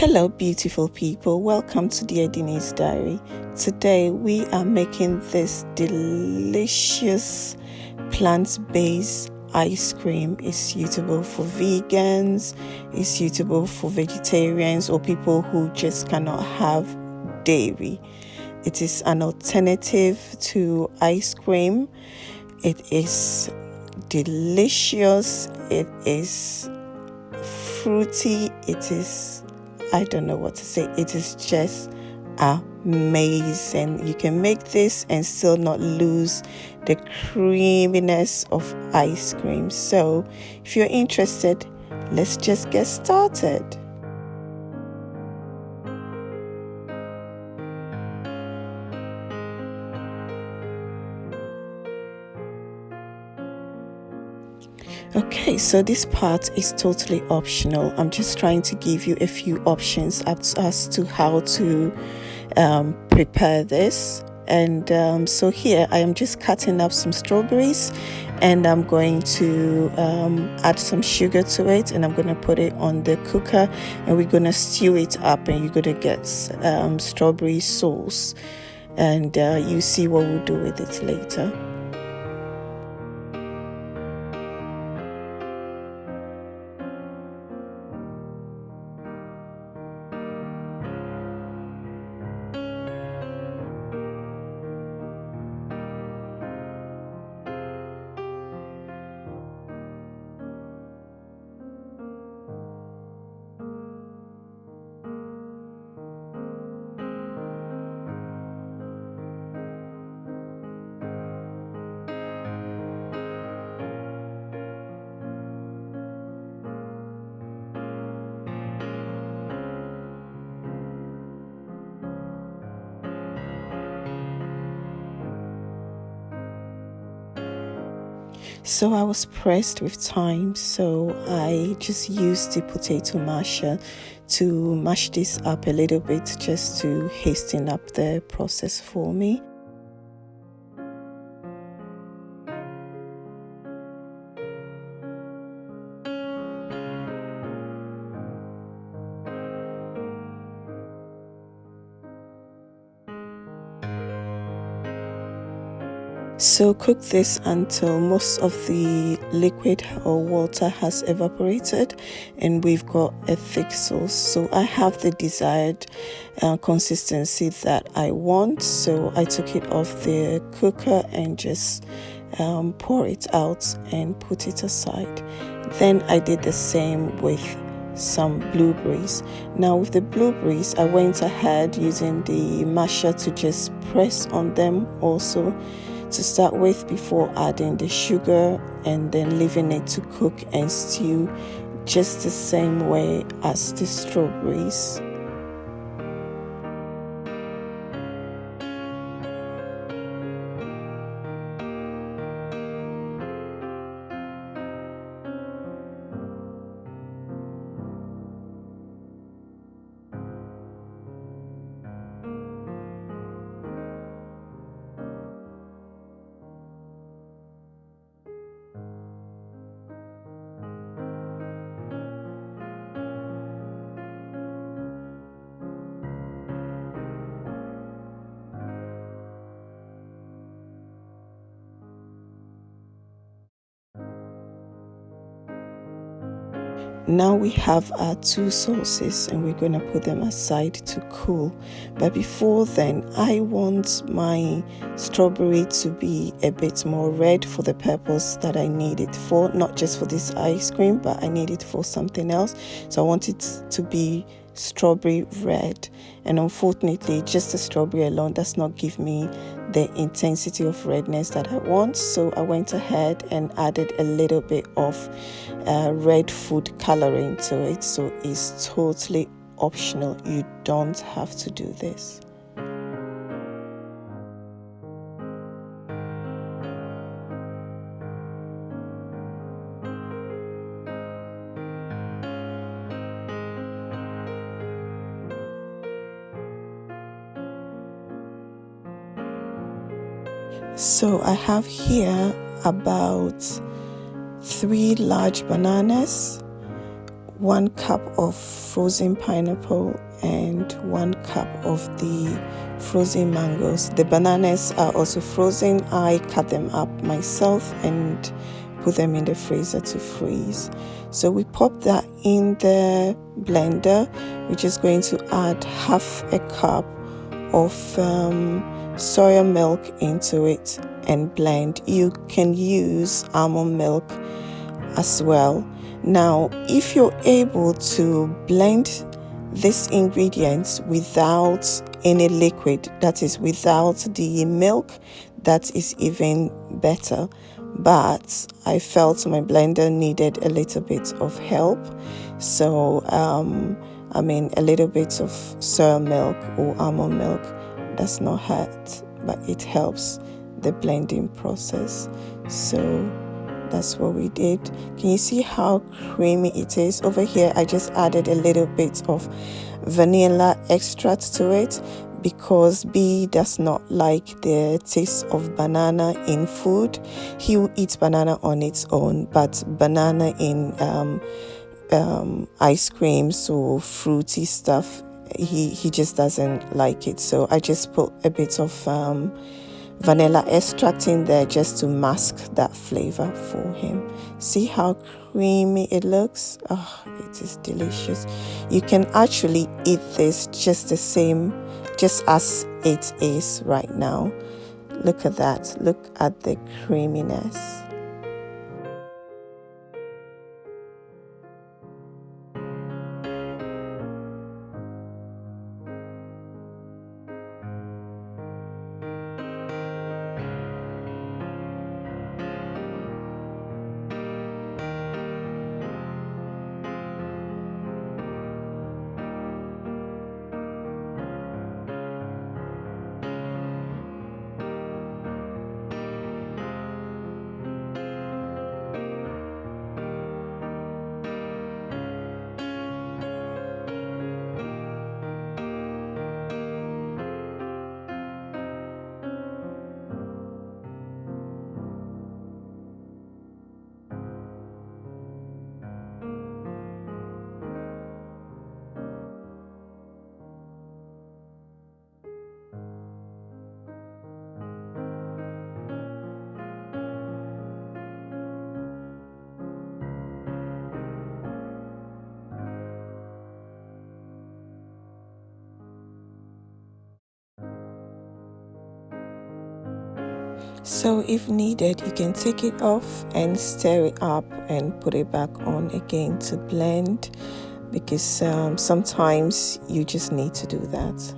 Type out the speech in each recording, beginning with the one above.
Hello beautiful people, welcome to Dear Denise's Diary. Today we are making this delicious plant-based ice cream. It's suitable for vegans, it's suitable for vegetarians or people who just cannot have dairy. It is an alternative to ice cream. It is delicious, it is fruity, I don't know what to say. It is just amazing. You can make this and still not lose the creaminess of ice cream. So if you're interested, let's just get started. Okay, so this part is totally optional. I'm just trying to give you a few options as to how to prepare this. And so here I am just cutting up some strawberries, and I'm going to add some sugar to it, and I'm going to put it on the cooker, and we're going to stew it up, and you're going to get strawberry sauce, and you see what we'll do with it later. So I was pressed with time, so I just used the potato masher to mash this up a little bit, just to hasten up the process for me. So cook this until most of the liquid or water has evaporated and we've got a thick sauce. So I have the desired consistency that I want, so I took it off the cooker and just pour it out and put it aside. Then I did the same with some blueberries. Now with the blueberries, I went ahead using the masher to just press on them also to start with before adding the sugar, and then leaving it to cook and stew just the same way as the strawberries. Now we have our two sauces, and we're going to put them aside to cool. But before then, I want my strawberry to be a bit more red for the purpose that I need it for, not just for this ice cream, but I need it for something else. So I want it to be strawberry red, and unfortunately just the strawberry alone does not give me the intensity of redness that I want, so I went ahead and added a little bit of red food coloring to it. So it's totally optional, you don't have to do this. So I have here about 3 large bananas, 1 cup of frozen pineapple and 1 cup of the frozen mangoes. The bananas are also frozen. I cut them up myself and put them in the freezer to freeze. So we pop that in the blender. We're just going to add half a cup of soya milk into it and blend. You can use almond milk as well. Now, if you're able to blend these ingredients without any liquid, that is without the milk, that is even better. But I felt my blender needed a little bit of help, so a little bit of soya milk or almond milk does not hurt, but it helps the blending process. So that's what we did. Can you see how creamy it is? Over here I just added a little bit of vanilla extract to it because B does not like the taste of banana in food. He will eat banana on its own, but banana in ice creams or fruity stuff, he just doesn't like it. So I just put a bit of vanilla extract in there just to mask that flavor for him. See how creamy it looks? Oh, it is delicious. You can actually eat this just the same, just as it is right now. Look at that. Look at the creaminess. So if needed, you can take it off and stir it up and put it back on again to blend, because sometimes you just need to do that.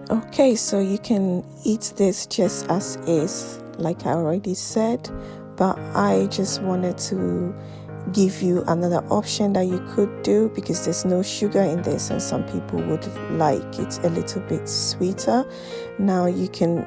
Okay, so you can eat this just as is, like I already said, but I just wanted to give you another option that you could do, because there's no sugar in this and some people would like it a little bit sweeter. Now you can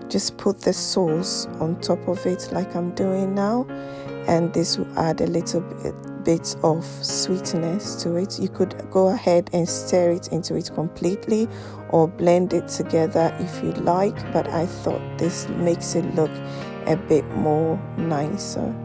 just put the sauce on top of it like I'm doing now, and this will add a little bit of sweetness to it. You could go ahead and stir it into it completely or blend it together if you like, but I thought this makes it look a bit more nicer.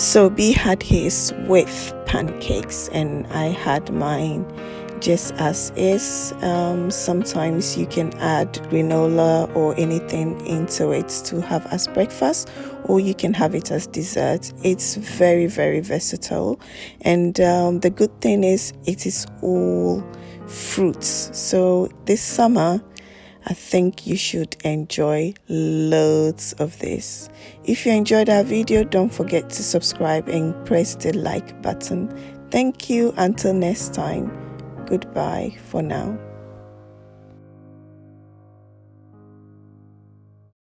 So B had his with pancakes and I had mine just as is. Sometimes you can add granola or anything into it to have as breakfast, or you can have it as dessert. It's very, very versatile, and the good thing is it is all fruits. So this summer I think you should enjoy loads of this. If you enjoyed our video, don't forget to subscribe and press the like button. Thank you. Until next time. Goodbye for now.